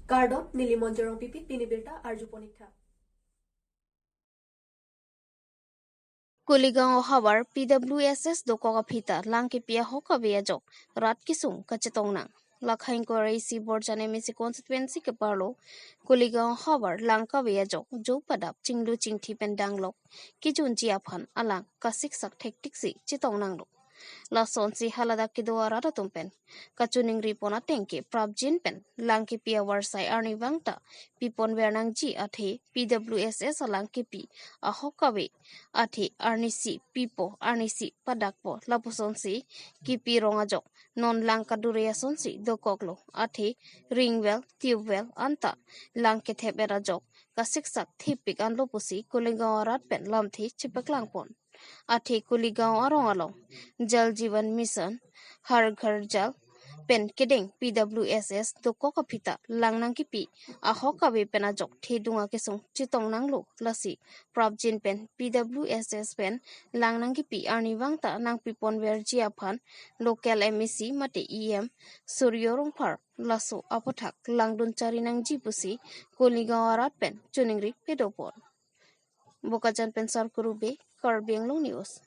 Gardon Nilimonjerong Pipit Pinibirta Arjuponikha Kuligang Habar PWSS Dokoga Pita Langki Pia Hoka Viajok Rat Kisung Kachetong Lakhain ko Raisi Borjane Misi constituency ke parlo Kuligang Habar Langka Viajok Jo Padap Chinglu Chingthi Pendanglok Kijun Jiaphan Alang Kasik Sak Tektik Si Chitong Nanglo La Sonsi Halada Kidoara Tumpen Kachuning Ripona Tenke Prabjin Pen Langki Pia Warsai Arni Wangta Pipon Wernang Ji Athe PWSS Langki Pi Ahokawe Athe Arnisi Pipo Arnisi Padakpo Laposonsi Kipi Rongajok Non Langka Durea Sonsi Dokoglo Athe Ringwell Tubewell Anta Langke Theberajok Kasiksak Thipik Anlopusi Kulingawarat Pen Lamthi Chipaklangpon Athe Kuligaon Arong Along Jal Jeevan Mission Har Ghar Jal Pen Kedeng PWSS Dokoka Pita Langnang Kipi Ahokawe Penajok Thedunga Kesung Chitong Nanglo Lasi Prabjin Pen PWSS Pen Langnang Kipi Arni Wangta Nang Pipon Verjiaphan Local MEC Mate EM Suryorong Park Laso Apothak Langdun Charinang Jipusi Kuligaon Arat Pen Chuningri Pedopon Bokajan Pen Sarkurube Karbiang Long News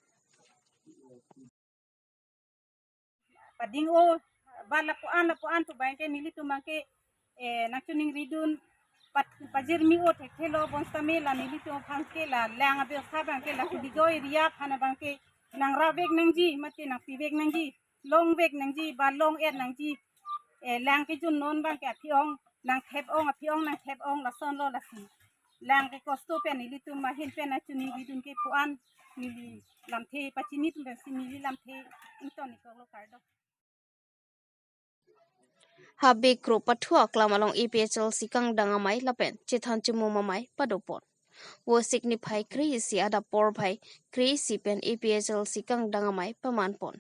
Pading o bala po an to bangke nili to mangke nakuning ridun pajir mi o thelo bonstame la nili to phangke la langa be khabang ke la kudigoi ria phana bangke nang ravek nang ji mate nang pivek nang ji long vek nang ji ba long et nang ji lang ke jun non bangke athiong nang thep ong athiong nang thep ong la son lo la si lang ke kosto pe nili to ma hin pe na chuni ridun ke po an nili lamthe pachini to si nili lamthe intoni ko lo kardo Habe kro pathua klamalong EPHL sikang dangamai lapen chithan chumumamai padopon wo signify krisi ada por bhai krisi pen EPHL sikang dangamai pamanpon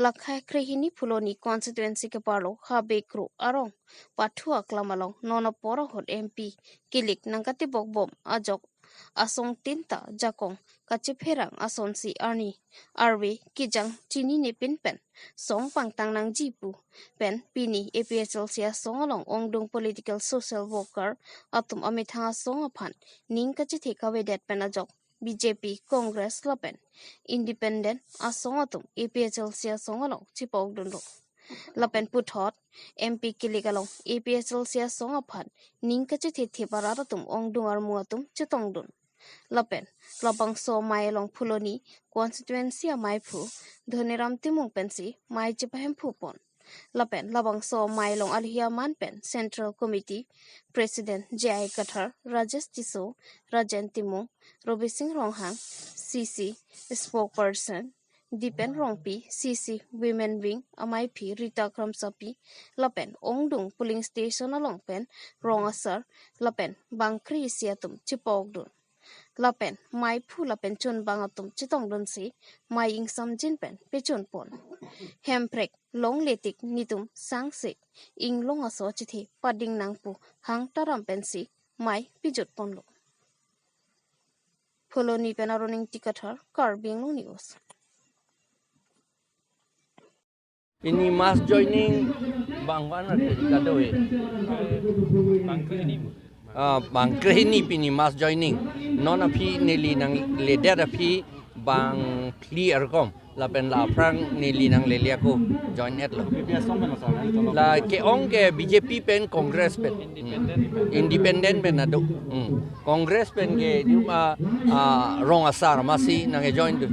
lakhai krihini phuloni constituency ke parlo habe kro arong pathua klamalong nono poro hot MP kilik nangkati bokbom ajok asong tinta jakong kachipherang ason si arni arwe kijang chini ne pen song pangtang nang jipu pen pini APHL sia songalong ongdung political social worker atum amithanga song aphan ning kachithi kawedet pen ajok BJP Congress lapen independent asong atum APHL sia songalong chipok dundo lapen puthot MP kiligalong APHL sia song aphan ning kachithi theparatum ongdung armuatum chitongdun lapen labang so mailong phuloni constituency mai phu dhoniram timung pensi mai chipahem phupon lapen labang so mailong alhia man pen central committee president J.I. Kathar Rajesh Tiso Rajan Timung Robi Singh Ronghang CC spokesperson Dipen Rongpi CC women wing amai phi Rita Kramsapi lapen ongdung polling station along pen rongasar lapen bangkri siatum chipokdun lapen mai phu lapen chun bangatum chitong donsi mai ing samjin pen pechun pon hemprek long letik nitum sangse ing long aso chithi pading nangpu hang taram pensi mai pijut ponlo pholoni penaroning tikathar Karbing News Ini mass joining bangwan kadoe bangkre ini pini mass joining non api nili nang leder api bang clear kom la pen la prang nili nang lelia ko join et la ke ong ke BJP pen congress pen independent pen ado congress pen ke rong asar masih nang join tu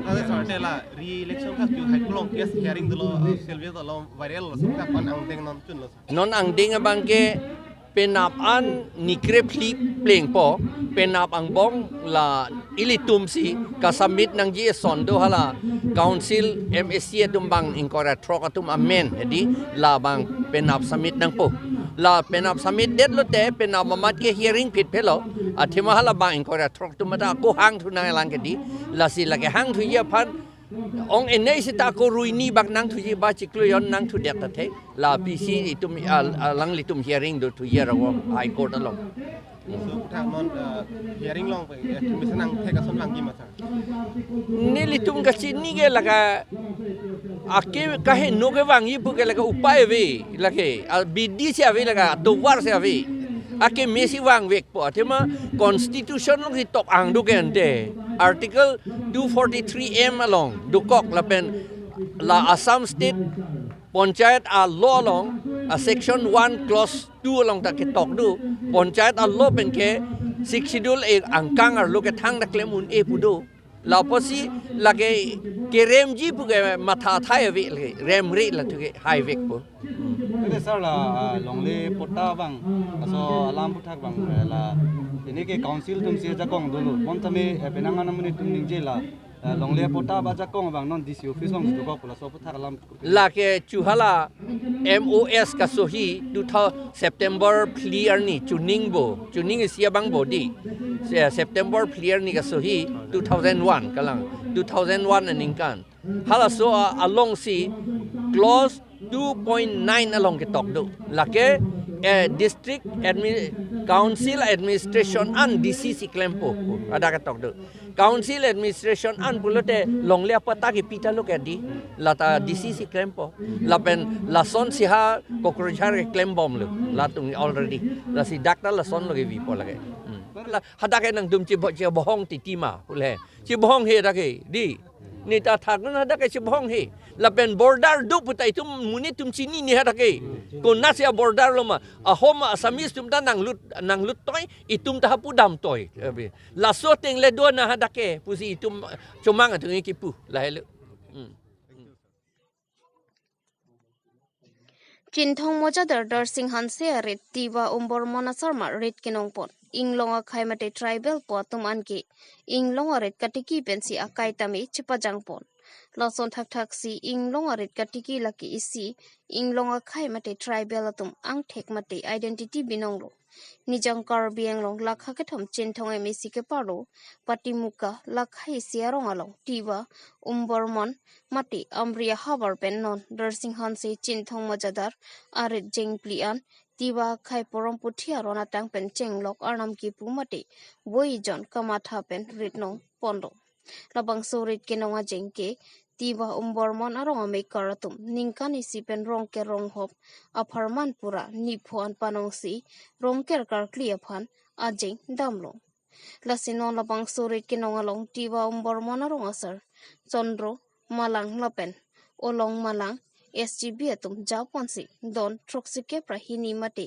ada sorte la re-election ka kyu hai kulong case hearing dolo selve dolo viral ka pan ang deng non chun lo non ang ding bang ke penap an nikre pling po penap ang bong la ilitum si kasamit nang ji sondo hala council MSC atum bang inkora trok atum amen edi la bang penap samit nang po la penap samit det lo te penap mamat ke hearing pit pelo athima hala bang inkora trok tu mata ko hang thu nang lang ke di la si la ke hang thu ye phan ong enei sita ko ruini bak nang thuji ba chikluyon nang thu dek ta the la PC itum lang litum hearing do thu year ago high court along so thang non hearing long pe misanang theka son lang gi ma sa ni litum ka chini ge laga Ake kahe no ke wangi pu ke laga upai ve lage bidi sia ve laga tuwar sia ve ake mesi wang vek po tema constitution long hitok ang du gente article 243M along dukok lapen la Assam state panchayat a law long a section 1 clause 2 along ta ke tok du panchayat a law pen ke six schedule e angkang ar lo ke thang da klemun e pudo la posi lage ke remji pu ke matha thai ve rem ri la tu ke hai vek po Jadi sir la longle pota bang aso alam putak bang la ini ke council tum sia jakong dulu pon tame penangan namuni tum ningje la longle pota ba jakong bang non DC office long tu ko pula so putak alam la ke chuhala MOS ka sohi 2000 September clear ni chuning sia bang body September clear ni ka sohi 2001 kalang 2001 aningkan hala so along si clause 2.9 along ke tok do lake district council administration an DCC klempo ada ke tok do council administration an pulote longle pata ke pita lo ke di lata DCC klempo lapen lason siha kokrojar ke klembom lo latung already la si dakta lason lo ke vi po lage hada ke nang dum chi bohong titima pule chi bohong he da ke di ni ta thak na da ke chi bohong he lapen border du putai tum muni tum sini ni hada ke ko nasia border lo ma ahoma asamis tum ta nang lut toy itum ta pu dam toy la so teng le do na hada ke pusi itum chomang atu ngi kipu la helu Chinthong mojadar darsing hanse arit tiwa umbor mona sarma rit kinongpon inglonga khaimate tribal po tumanki inglonga rit katiki pensi akai tami chipajangpon lason thak thak si inglonga rit katiki laki isi inglonga khaimate tribal atum ang thekmate identity binonglo nijang kar bienglong lakha ke thom chinthong emisi ke paro patimuka lakhai siarong along tiwa umbormon mati amria habar pennon darsing hanse chinthong mojadar arit jengplian tiwa khai porom puthia rona tang pen chenglok arnam ki pumati boi jon kamatha pen ritnong pondo labang sorit kenonga jengke tiwa umbormon arong ame karatum ningkani sipen rongke ronghop apharman pura niphuan panongsi rongker kar kliaphan ajeng damlo lasinon labang sorit kenonga long tiwa umbormon arong asar chondro malang lapen olong malang SGB atum japonsi don troksike prahini mate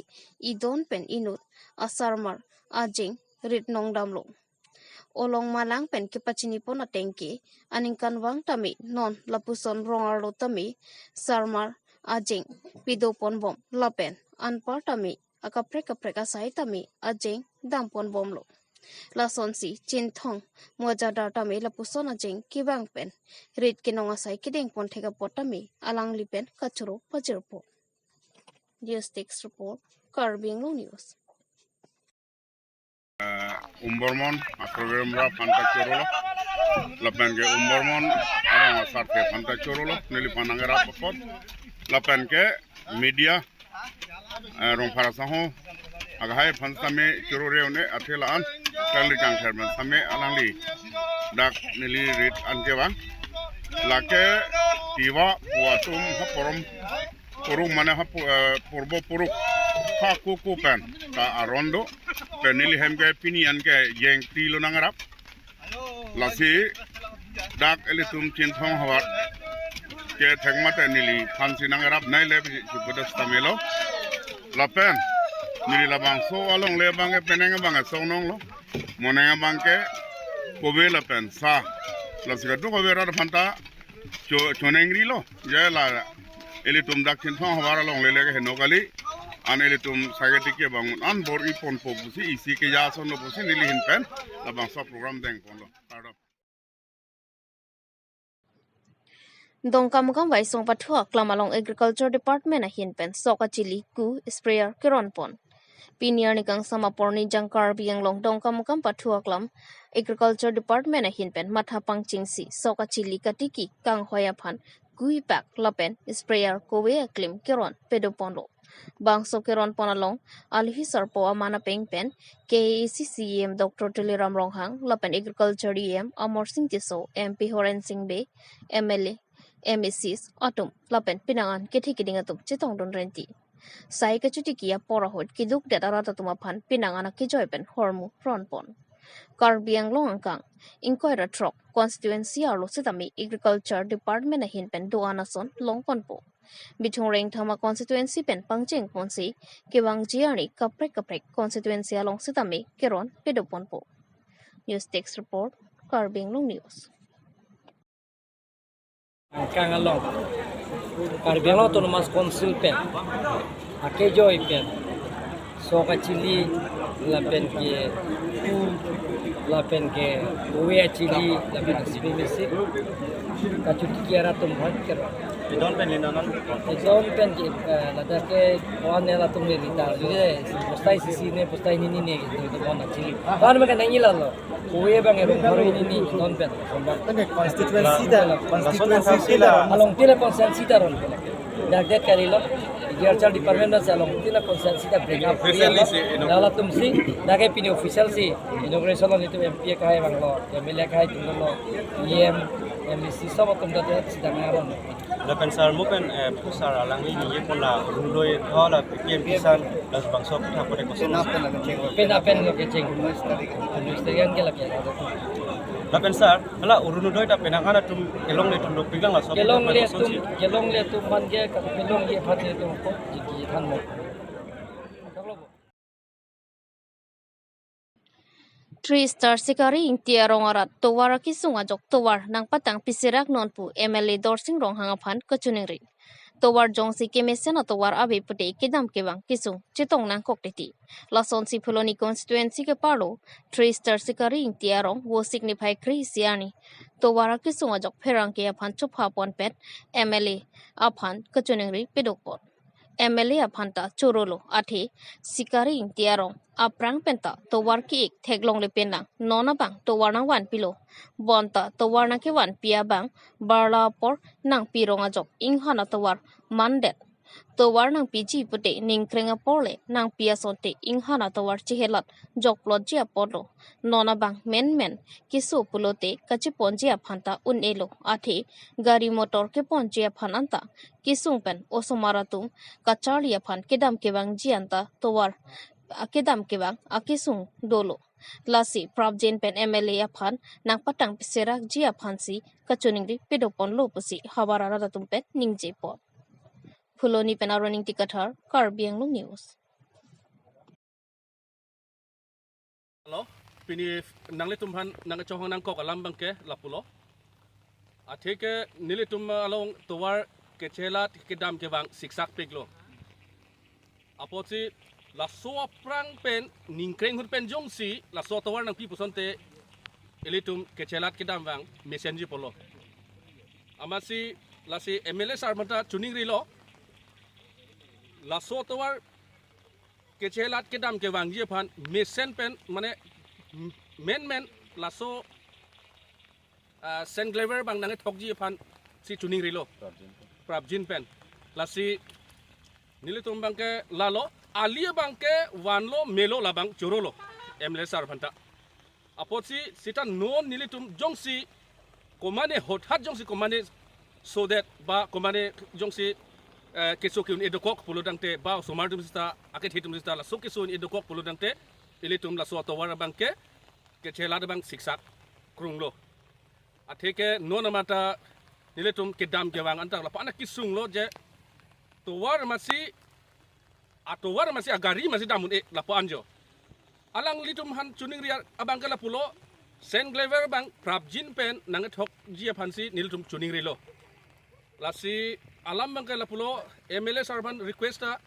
idon pen inut asarmar ajeng ritnong damlo olong malang pen kepachini pon atengke aningkan wang tami non lapuson rongarlo tami sarmar ajeng pidopon bom lapen anpar tami akaprek asai tami ajeng dampon bomlo lasonsi chinthong mojadar tami lapuson ajeng kibang pen rit kinong asai kideng pon thega potami alang lipen kachuro pajirpo Geostics report Karbing News Umbormon program ra panta chorolo lapan ke umbormon arang sarte panta chorolo nili panangara popot lapan ke media rong parasaho agai panta me chorore one athelaan kali kangkherman same alangli dak nili rit anke bang lake tiwa puatum haporom puruk mana hap purbo puruk ha kuku pen ka arondo penili hemke pini anke jeng tilo nangarap lasi dak elitum chinthong hawat ke thangmata nili phansi nangarap nai le budas tamelo lapen nili labang so along le bange penenga bange sonong lo monenga bangke kobe lapen sa lasika do kobe ra phanta chonengri lo jela elitum dak chinthong hawar along le le henokali anelitum sagetike bangun an bor ipon pobusi isi ke ya sono busi nili hinpen labang sa program deng pondo startup dongkamukam waisong pathua klamalong agriculture department a hinpen soka chili ku sprayer kiron pon pinier ni kang sama porni jangkar biang long dongkamukam pathua klam agriculture department a hinpen matha pangchingsi soka chili katiki kang hoya phan gui pak lapen sprayer kowe aklim kiron pedopondo bangso keron ponalong alhi sarpo amana pengpen KACCM Dr. Tuliram Ronghang lapen agriculture DM Amor Singh Tiso MP Horen Singh Be MLA MSCs atum lapen pinangan kethi kiding atum chitong don renti sai ka chuti kia porahot kiduk de darata tumapan pinangan ki joypen hormu ronpon Karbiang Longkang inquire truck constituency alo sitami agriculture department hin pen duanason longponpo bitung reng thama constituency pen pangcheng ponsi kiwang jiani kaprek constituency along sitami keron pedoponpo news text report Karbiang Long News Kangalong Karbiang Autonomous Council pen Akejoy pen Soka Chili lapen ke Uwe Chili lapen SPMC Kachuti Kiara Tumhat Kero Idon pen lada ke wane la tumle rita jure postai sisi ne postai nini ne to bona chili par me kanangi la lo Uwe bang erong haro ini idon pen constituency da along tira constituency da ron that karilo agriculture department sa along tira constituency da bring up la tumsi dage pini official si inauguration lo nitu MP kai bang lo MLA kai tum lo EM MSC सब तुम दे सिदा ngaron Lapan sar mupen pusar alang ini ye pula ruloi thola PM kisan las bangso putha pore ko pen lo ke cheng ministerian ke la ke Lapan sar ala urunudoi ta penangana tum kelong le tum pigang la so kelong le tum man ge ka kelong ye phate tum ko ji than mo Three Star Sikari Intia Rongarat Towara Kisunga Jok Towar Nang Patang Pisirak Nonpu MLA Dorsing Rong Hangaphan Kachuningri Towar Jongsi Kemesiana Towar Abe Pute Kidam Kewang Kisung Chitong Nang Koktiti Lason Si Puloni Constituency Ke Parlo Three Star Sikari Intia Rong Wo Signify Kri Siani Towara Kisunga Jok Perang Ke Aphan Chupha Pon Pet MLA Aphan Kachuningri Pedokpot MLA Aphanta Churolo Ate Sikari Intia Rong Aprang penta towar ki ek theglong le pena nona bang towar na wan pilo bonta towar na ke wan pia bang barla por nang pironga jok inghana towar mandet towar nang piji pute ningkrenga porle nang pia sonte inghana towar chihelat jok plojia porlo nona bang men kisu pulote kachi ponjia phanta un elo athe gari motor ke ponjia phananta kisung pen osomaratum kachalia phan kedam kebang jianta towar Akedam kebang akisung dolo lasi Prabjen pen MLA aphan nang patang piserak ji aphansi kachuningri pedopon lopusi habarara datumpet ningje pot Phuloni pen aroning tikathar Karbiang Long News Hello pini nangle tumhan nang chohang nang kok alam bangke lapulo atheke nile tum along towar kechela kedam kebang siksak peglo apoti la so prang pen ningkreng hun pen jongsi la so tawar nang pi pusonte elitum kechelat kedam wang messenger polo amasi la si MLA sarmata tuning rilo la so tawar kechelat kedam ke wang je phan mesen pen mane men la so sen glaver bang nang thok ji phan si tuning rilo Prabjin pen la si nilitum bang ke lalo Alia bangke wanlo melo labang chorolo MLA sarphanta apotsi sita non nilitum jongsi komane hothat jongsi komane so that ba komane jongsi kesokyun edokok pulodangte ba somartum sita aket hitum sita la sokesun edokok pulodangte ilitum la so tawara bangke kechelada bang siksak krunglo atheke nonamata nilitum kedam gewang antak la panak kisung lo je tawar atowar masih agari masih damun lapo anjo alang litum han chuning ria abang kala pulo sen glaver bang Prabjin pen nang thok jia phansi nilitum chuning rilo lasi alam bang kala pulo MLA sarban requesta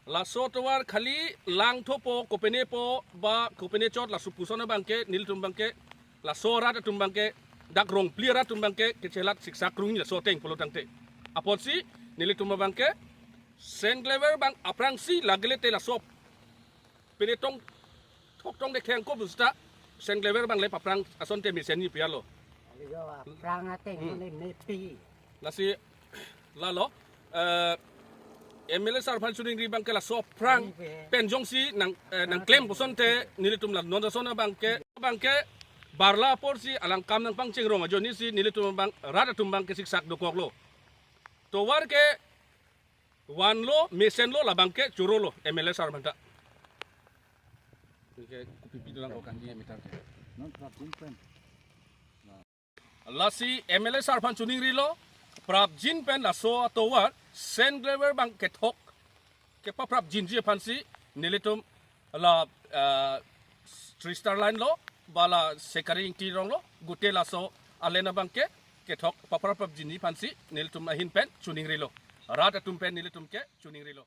la sotowar khali lang thopo kopene po ba kopene chot la supusona bangke nilitum bangke la sorat tum bangke dak rong pliara tum bangke kechelat siksa krung la soteng pulo tangte apotsi nilitum bangke Sen Glaver bang aprangsi lagelete la sop penetong tong de keng ko busta Sen Glaver bang le paprang asonte miseni pialo prang ate le nepi la si lalo MLA sarphan chuning ri bang ke la sop prang penjong si nang claim busonte nilitum la non sona bangke barla porsi alang kam nang pangcheng rong ajoni si nilitum bang rada tumbang ke siksak do koklo to war ke wan lo mesen lo labang ke churo lo MLA sar manta ke pipi lang ko kan dia mitar ke lasi MLA sar pan chuning ri lo prap jin pen la so to war sen glaver bang ke thok ke pa prap jin ji pan si nilitum la 3 star line lo bala sekaring ti rong lo gutela so alena bang ke thok pa prap jin ji pan si nilitum ahin pen chuning ri lo rata tum pen nilitum ke chuning ri lo